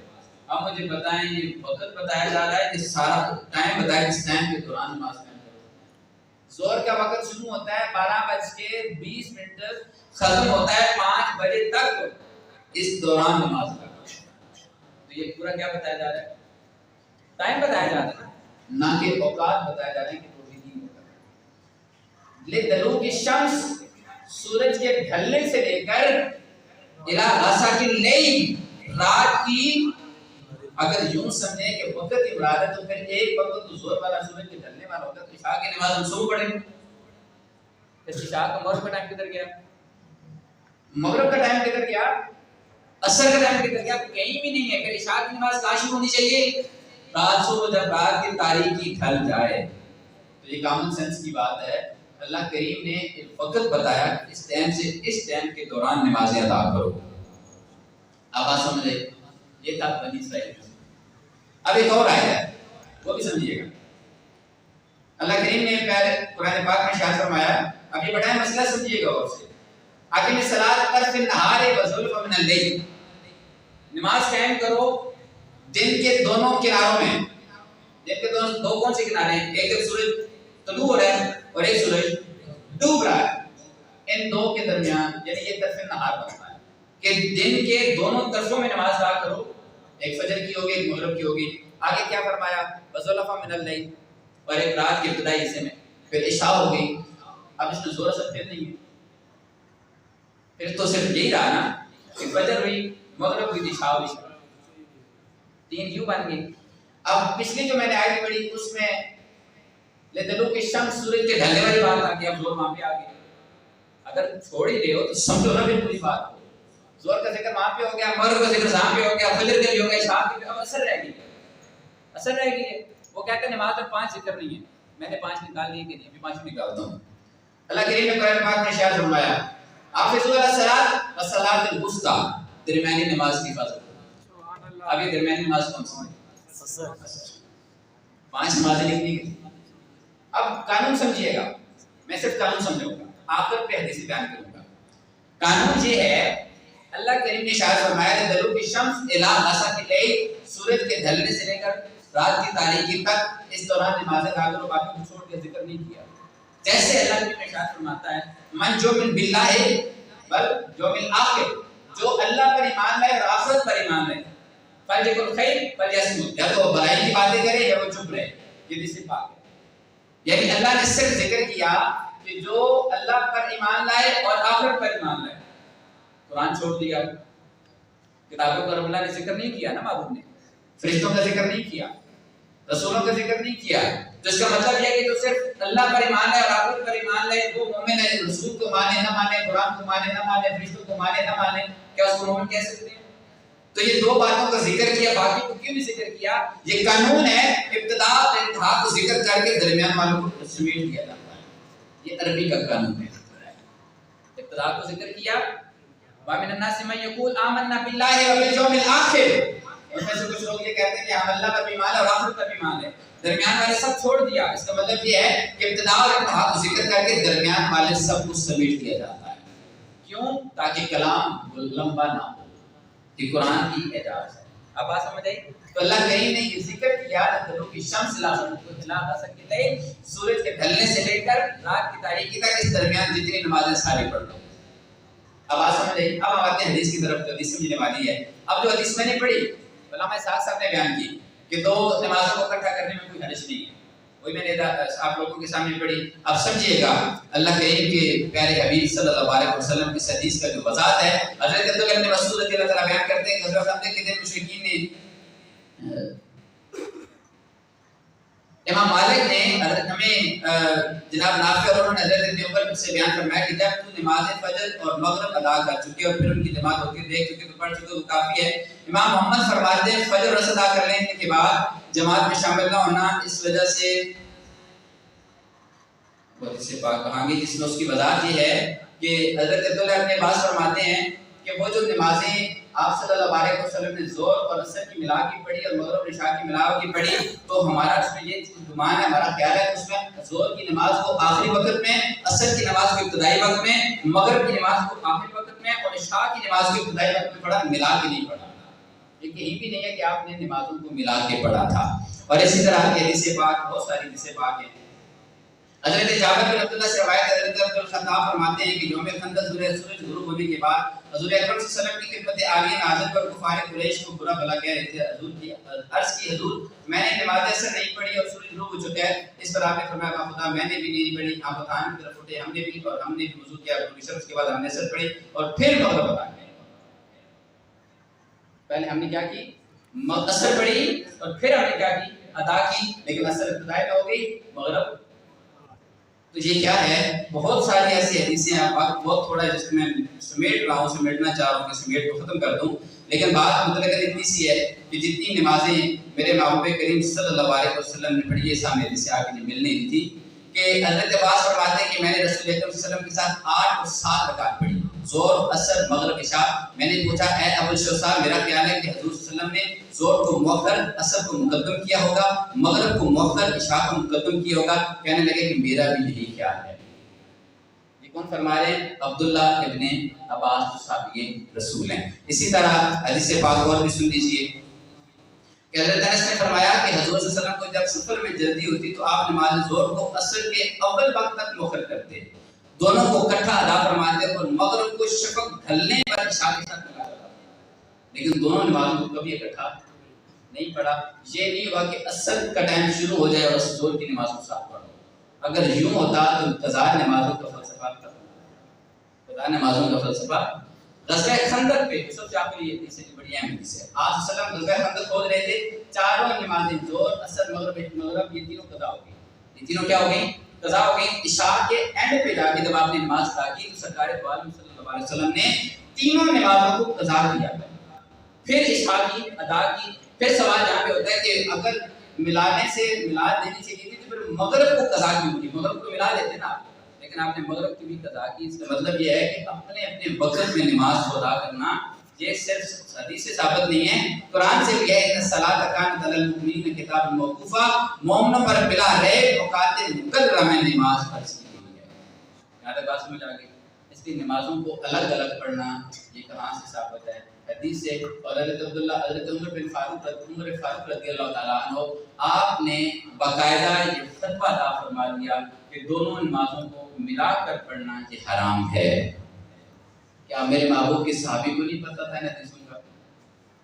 اب مجھے بتائیں یہ وقت بتایا جا رہا ہے کہ سارا ٹائم بتایا کس ٹائم کے دوران نماز قائم کرو۔ زہر کا وقت شروع ہوتا ہے 12:20 ختم ہوتا ہے 5 بجے تک، اس دوران نماز پڑھو۔ تو یہ پورا کیا بتایا جا رہا ہے؟ ٹائم بتایا جا رہا ہے، نہ کہ اوقات بتایا جا رہا ہے کہ ٹوٹلی نہیں ہوتا۔ لِطُلُوعِ الشَّمْسِ، سورج کے ڈھلنے سے لے کر اِلیٰ غَسَقِ اللَّیْلِ، رات کی اگر یوں سمجھیں کہ وقت کی مراد ہے تو پھر ایک وقت تو زور والا سورج کے ڈھلنے والا وقت عشاء کی نماز ہم صبح پڑھیں گے۔ پھر عشاء کا مغرب کا ٹائم کدھر گیا؟ مغرب کا ٹائم کدھر گیا؟ عصر کا ٹائم کدھر گیا؟ کہیں بھی نہیں ہے۔ پھر عشاء کی نماز کہاں شروع ہونی چاہیے؟ رات صبح جب رات کی تاریکی ڈھل جائے۔ تو یہ کامن سینس کی بات ہے۔ اللہ کریم نے ایک وقت بتایا اس ٹائم سے اس ٹائم کے دوران نمازیں ادا کرو۔ اب بات سمجھے؟ یہ تھا بنی اسرائیل۔ اب ایک اور آیت ہے وہ بھی سمجھیے گا۔ اللہ کریم نے پہلے قرآن پاک میں ارشاد فرمایا، اب یہ بڑا مسئلہ سمجھیے گا اور سے، اقیم الصلاۃ طرف النہار وزلفا من اللیل، نماز قائم کرو دن کے دونوں کناروں میں۔ دن کے دو کون سے کنارے ہیں؟ ایک جب سورج طلوع ہو رہا ہے اور ایک سورج ڈوب رہا ہے، ان دو کے درمیان یعنی یہ طرف النہار بنتا ہے کہ دن کے دونوں طرفوں میں نماز ادا کرو۔ ایک فجر کی ہوگی ایک مغرب کی ہوگی۔ آگے کیا فرمایا؟ وزلفا من اللیل، اور ایک رات کے ابتدائی حصے میں۔ پھر عشاء ہو گئی۔ اب اس میں زور اثر پھر نہیں ہے، پھر تو صرف یہی رہا نا کہ فجر ہوئی، مغرب ہوئی، عشاء ہوئی، تین کیوں بن گئی؟ اب پچھلی جو میں نے آیت پڑھی اس میں لِطُلُوعِ الشَّمْسِ، سورج کے ڈھلنے والی بات آ گئی، اب زور وہاں پہ آ گئی۔ اگر چھوڑ ہی رہے ہو تو سمجھو نا بالکل ہی بات ہو۔ زور کا ذکر وہاں پہ ہو گیا، مغرب کا ذکر وہاں پہ ہو گیا، فجر کا بھی ہو گیا، عشاء کا بھی، اب اثر رہ گئی ہے، اثر رہ گئی ہے۔ وہ کہتے ہیں نماز میں 5 ذکر نہیں ہے، میں نے 5 نکال لیے کہ نہیں، ابھی 5 نکالتا ہوں۔ اللہ کریم نے قرآن پاک میں ارشاد فرمایا، حافظوا علی الصلاۃ والصلاۃ الوسطیٰ، درمیانی نماز کی حفاظت کرو۔ اب یہ درمیانی نماز کون سی ہے؟ 5 نمازیں لکھنی گئی۔ اب قانون سمجھیے گا، میں صرف قانون سمجھوں گا، آخر پہ حدیث بیان کروں گا۔ قانون یہ ہے، اللہ کریم نے ارشاد فرمایا لِطُلُوعِ الشَّمْسِ اِلیٰ غَسَقِ اللَّیْلِ، سورج کے ڈھلنے سے لے کر رات کی تاریکی تک اس دوران نمازیں ادا کرو، باقی کو چھوڑ کے ذکر نہیں کیا۔ جیسے اللہ کریم ارشاد فرماتا ہے من یؤمن باللہ والیوم الآخر، جو اللہ پر ایمان لائے اور آخرت پر ایمان لائے، فلیقل خیر فلیصمت، یا تو وہ برائی کی باتیں کرے یا وہ چپ رہے، یہ بھی صرف بات ہے۔ یعنی اللہ نے صرف ذکر کیا کہ جو اللہ پر ایمان لائے اور آخرت پر ایمان لائے۔ قرآن چھوڑ دیا، کتابوں پر اللہ نے ذکر نہیں کیا نا، معبود نے فرشتوں کا ذکر نہیں کیا، رسولوں کا ذکر نہیں کیا۔ تو اس کا مطلب یہ ہے کہ جو صرف اللہ پر ایمان لائے اور آخرت پر ایمان لائے وہ مومن ہے۔ رسول کو مانے نہ مانے، قرآن کو مانے نہ مانے، فرشتوں کو مانے نہ مانے، کیا اس کو مومن کہہ سکتے ہیں؟ تو یہ 2 باتوں کا ذکر کیا، باقی کو کیوں نہیں ذکر کیا؟ یہ قانون ہے، ابتدا اور انتہا کو ذکر کر کے درمیان والوں کو سمیٹ دیا جاتا ہے۔ یہ عربی کا قانون ہے۔ ابتدا کو ذکر کیا، وَمِنَ النَّاسِ مَن يَقُولُ آمَنَّا بِاللَّهِ وَبِالْيَوْمِ الْآخِرِ، ان میں سے کچھ لوگ یہ کہتے ہیں کہ ہم اللہ پر بھی ایمان ہے اور آخرت پر بھی ایمان ہے، درمیان والے سب چھوڑ دیا۔ اس کا مطلب یہ ہے کہ ابتدا اور انتہا کو ذکر کر کے درمیان والے سب کو سمیٹ دیا جاتا ہے۔ کیوں؟ تاکہ کلام لمبا نہ ہو، یہ قرآن کی اعجاز ہے۔ اب بات سمجھ آئی؟ تو اللہ کریم نے یہ ذکر کیا لِطُلُوعِ الشَّمْسِ اِلیٰ غَسَقِ اللَّیْلِ، سورج کے ڈھلنے سے لے کر رات کی تاریکی تک اس درمیان جتنی نمازیں ساری پڑھ لو۔ اب بات سمجھ آئی؟ اب ہم آتے ہیں حدیث کی طرف، جو حدیث سمجھنے والی ہے۔ اب جو حدیث میں نے پڑھی علامہ اسحاق صاحب نے بیان کی کہ 2 نمازوں کو اکٹھا کرنے میں کوئی حرج نہیں ہے، وہی میں نے آپ لوگوں کے سامنے پڑھی۔ اب سمجھیے گا اللہ کریم کے پیارے حبیب صلی اللہ علیہ وسلم کی حدیث کا جو وضاحت ہے، حضرت عبداللہ بن مسعود رضی اللہ تعالیٰ بیان کرتے ہیں کہ حضرت خندق کے دن مشرکین نے امام مالک نے ہمیں جناب نافع اور انہوں نے حضرت ابن عمر سے بیان فرمایا کہ جب تو نماز فجر اور مغرب ادا کر چکے اور پھر ان کی جماعت ہوتی دیکھ چکے تو پڑھ چکے تو کافی ہے۔ امام محمد فرماتے ہیں فجر اور ادا کر لینے کے بعد جماعت میں شامل نہ ہونا اس وجہ سے بہت سے پاک کہاں گے، جس میں اس کی وضاحت یہ ہے کہ حضرت عبداللہ ابن عباس فرماتے ہیں کہ وہ جو نمازیں آپ صلی اللہ علیہ وسلم نے زور اور عصر کی ملا کی پڑھی اور مغرب اور عشاء کی ملا کی پڑھی، تو ہمارا اس میں یہ گمان ہے، ہمارا خیال ہے کہ اس میں زور کی نماز کو آخری وقت میں، عصر کی نماز کو ابتدائی وقت میں، مغرب کی نماز کو آخری وقت میں اور عشاء کی نماز کے ابتدائی وقت میں پڑھا، ملا کے نہیں پڑھا. یہ کہیں بھی نہیں ہے کہ آپ نے نمازوں کو ملا کے پڑھا تھا. اور اسی طرح کی حدیث پاک، بہت ساری حدیث پاک ہیں. حضرت جابر بن عبداللہ سے روایت ہے، حضرت عبد الخطاب فرماتے ہیں کہ یوم خندق سورج غروب ہونے کے بعد حضور اکرم صلی اللہ علیہ وسلم کی خدمت عالیہ میں حاضر پر کفار قریش کو برا بھلا کہہ رہے تھے. حضور کی عرض کی، حضور میں نے نماز اثر نہیں پڑھی اور سورج غروب ہو چکا ہے. اس پر آپ نے فرمایا خدا میں نے بھی نہیں پڑھی. آپ بتانے کی طرف اٹھے، ہم نے بھی، اور ہم نے بھی وضو کیا، اس کے بعد ہم نے اثر پڑھی اور پھر مغرب ادا کی. پہلے ہم نے کیا کی؟ اثر پڑھی اور پھر ہم نے کیا کی؟ ادا کی. لیکن اثر ابتدائی میں ہو گئی، مغرب. تو یہ کیا ہے؟ بہت ساری ایسی حدیثیں ہیں. وقت بہت تھوڑا ہے جس کو میں سمیٹ رہا ہوں، سمیٹنا چاہ رہا ہوں کہ سمیٹ کو ختم کر دوں. لیکن بات مطلق اتنی سی ہے کہ جتنی نمازیں میرے محبوب کریم صلی اللہ علیہ وسلم نے پڑھی ہے، سامنے حدیث آگے ملنے دی تھی کہ حضرت عباس فرماتے ہیں کہ میں نے رسول اکرم صلی اللہ علیہ وسلم کے ساتھ 8 اور 7 رکعت پڑھی، ظہر، عصر، مغرب، عشاء. میں نے پوچھا اے ابو الشوسا، میرا خیال ہے کہ حضور صلی اللہ علیہ وسلم نے ظہر کو مؤخر، عصر کو مقدم کیا ہوگا، مغرب کو مؤخر، عشاء کو مقدم کیا ہوگا. کہنے لگے کہ میرا بھی یہی خیال ہے. یہ کون فرما رہے ہیں؟ عبداللہ ابن عباس جو صحابی رسول ہیں. اسی طرح حدیث پاک اور بھی سن لیجیے کہ حضرت انس نے فرمایا کہ حضور صلی اللہ علیہ وسلم کو جب سفر میں جلدی ہوتی تو آپ نماز ظہر کو عصر کے اول وقت تک مؤخر کرتے، دونوں کو اکٹھا ادا فرماتے اور مغرب کو شفق ڈھلنے پر عشاء کے ساتھ لگا دیتے. لیکن دونوں نمازوں کو کبھی اکٹھا نہیں پڑھا. یہ نہیں ہوا کہ عصر کا ٹائم شروع ہو جائے اور ظہر کی نماز کو ساتھ پڑھو. اگر یوں ہوتا تو قضاء نمازوں کا فلسفہ تھا. قضاء نمازوں کا فلسفہ غزوہ خندق پہ سب سے آخری یہ تیسری بڑی اہم حدیث ہے. آپ صلی اللہ علیہ وسلم غزوہ خندق کھول رہے تھے، چاروں نمازیں ظہر، عصر، مغرب یہ تینوں قضا ہو گئی. یہ تینوں کیا ہو گئی؟ قضا ہو گئی. عشاء کے اینڈ پہ جا کے جب آپ نے نماز ادا کی تو سرکار دو عالم صلی اللہ علیہ وسلم نے تینوں نمازوں کو قضا کیا، پھر عشاء کی ادا کی. پھر سوال یہاں پہ ہوتا ہے کہ اگر ملانے سے ملاد دینی چاہیے تھی تو پھر مغرب کو قضا کیوں کی؟ مغرب کو ملا دیتے نا آپ، لیکن آپ نے مغرب کی بھی قضا کی. اس کا مطلب یہ ہے کہ اپنے اپنے وقت میں نماز کو ادا کرنا یہ صرف حدیث سے ثابت نہیں ہے، قرآن سے بھی ہے کہ الصلاۃ کانت علی المؤمنین کتابا موقوفا، مومنوں پر بلا ریب اوقات مقررہ میں نماز فرض کی گئی ہے. یہاں تک بات سمجھ آ گئی؟ اس لیے نمازوں کو الگ الگ پڑھنا یہ کہاں سے ثابت ہے؟ حدیث سے. اور حضرت عمر بن فاروق رضی اللہ تعالیٰ عنہ آپ نے باقاعدہ یہ فتویٰ عطا فرما دیا کہ دونوں نمازوں کو ملا کر پڑھنا یہ حرام ہے. کیا میرے محبوب کے صحابی کو نہیں پتا تھا ان حدیثوں کا؟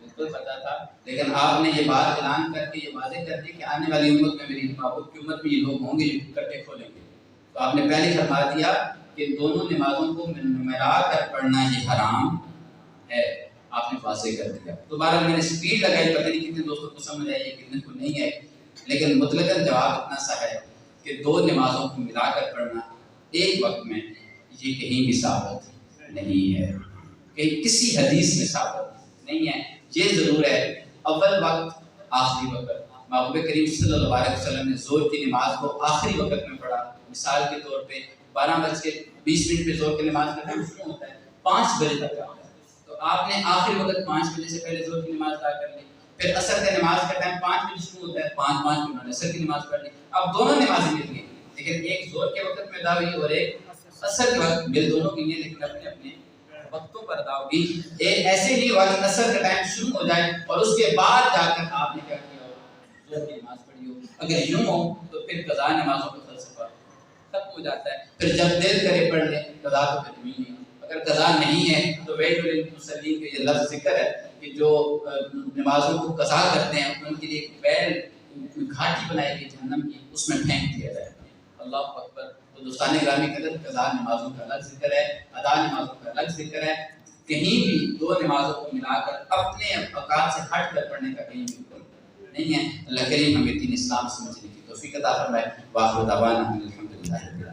بالکل پتا تھا، لیکن آپ نے یہ بات اعلان کر کے یہ واضح کر دی کہ آنے والی امت میں، میری محبوب کی امت میں یہ لوگ ہوں گے جو کٹے کھولیں گے. تو آپ نے پہلے فرما دیا کہ دونوں نمازوں کو ملا کر پڑھنا یہ حرام ہے. آپ نے واضح کر دیا. دوبارہ میں نے سپیڈ لگائی، پتہ نہیں کتنے دوستوں کو سمجھ آئی ہے کتنے کو نہیں ہے، لیکن مطلقاً جواب اتنا سا ہے کہ دو نمازوں کو ملا کر پڑھنا ایک وقت میں یہ کہیں بھی ثابت نہیں ہے، کہیں کسی حدیث میں ثابت نہیں ہے. یہ ضرور ہے اول وقت آخری وقت. محبوب کریم صلی اللہ علیہ وسلم نے ظہر کی نماز کو آخری وقت میں پڑھا. مثال کے طور پہ 12:20 پہ ظہر کی نماز کا ٹائم شروع ہوتا ہے، 5 بجے تک کا ہوتا ہے. تو آپ نے آخری وقت 5 بجے سے پہلے ظہر کی نماز ادا کر لی. پھر عصر کی نماز کا ٹائم 5 بجے شروع ہوتا ہے، 5 پہ عصر کی نماز پڑھ لی. اب دونوں نمازیں مل گئی، لیکن ایک ظہر کے وقت میں ادا ہوئی اور ایک عصر کے وقت. مل دونوں کی ہیں لیکن اپنے اپنے وقتوں پر ادا ہوگی. ایسے نہیں ہوا کہ عصر کا ٹائم شروع ہو جائے اور اس کے بعد جا کر آپ نے کیا کیا ہو؟ ظہر کی نماز پڑھی ہو. اگر یوں ہو تو پھر قضا نمازوں کا فلسفہ ختم ہو جاتا ہے. پھر جب دل کرے پڑھ لیں، قضا تو پھر ہوئی نہیں. اگر قضا نہیں ہے تو ویل للمصلین کا یہ لفظ ذکر ہے کہ جو نمازوں کو قضا کرتے ہیں ان کے لیے ایک ویل گھاٹی بنائی گئی جہنم کی، اس میں پھینک دیا جائے. اللہ اکبر. تو دوستان گرامی قدر، قضا نمازوں کا الگ ذکر ہے، ادا نمازوں کا الگ ذکر ہے. کہیں بھی دو نمازوں کو ملا کر اپنے اوقات سے ہٹ کر پڑھنے کا کہیں بالکل نہیں ہے. اللہ کریم ہمیں دین اسلام سمجھنے کی توفیق عطا فرمائے. وآخر دعوانا الحمدللہ.